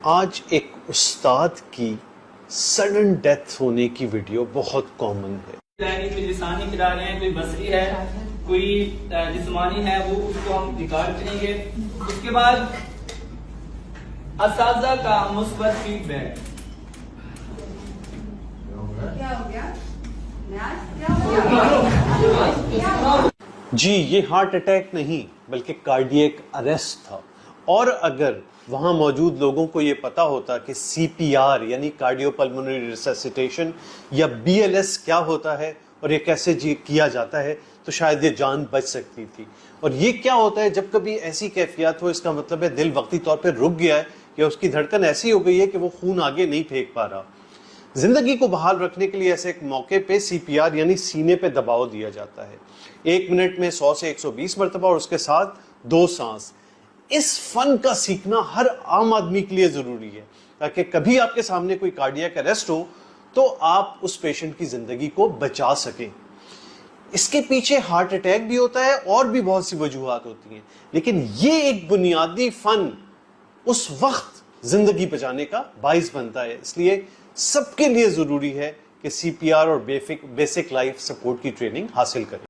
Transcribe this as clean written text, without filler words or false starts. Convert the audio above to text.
آج ایک استاد کی سڈن ڈیتھ ہونے کی ویڈیو بہت کامن ہے. کوئی لسانی کرا رہے ہیں, کوئی بصری ہے, کوئی جسمانی ہے, وہ اس کو ہم ریکارڈ کریں گے. اس کے بعد اساتذہ کا مثبت فیڈ بیک. جی یہ ہارٹ اٹیک نہیں بلکہ کارڈیک اریسٹ تھا. اور اگر وہاں موجود لوگوں کو یہ پتا ہوتا کہ سی پی آر یعنی کارڈیو پلمونری ریسسیٹیشن یا بی ایل ایس کیا ہوتا ہے اور یہ کیسے کیا جاتا ہے تو شاید یہ جان بچ سکتی تھی. اور یہ کیا ہوتا ہے جب کبھی ایسی کیفیات ہو, اس کا مطلب ہے دل وقتی طور پہ رک گیا ہے یا اس کی دھڑکن ایسی ہو گئی ہے کہ وہ خون آگے نہیں پھینک پا رہا. زندگی کو بحال رکھنے کے لیے ایسے ایک موقع پہ سی پی آر یعنی سینے پہ دباؤ دیا جاتا ہے. 1 منٹ میں 100 سے 120 مرتبہ اور اس کے ساتھ 2 سانس. اس فن کا سیکھنا ہر عام آدمی کے لیے ضروری ہے تاکہ کبھی آپ کے سامنے کوئی کارڈیاک اریسٹ ہو تو آپ اس پیشنٹ کی زندگی کو بچا سکیں. اس کے پیچھے ہارٹ اٹیک بھی ہوتا ہے اور بھی بہت سی وجوہات ہوتی ہیں, لیکن یہ ایک بنیادی فن اس وقت زندگی بچانے کا باعث بنتا ہے. اس لیے سب کے لیے ضروری ہے کہ سی پی آر اور بیسک لائف سپورٹ کی ٹریننگ حاصل کریں.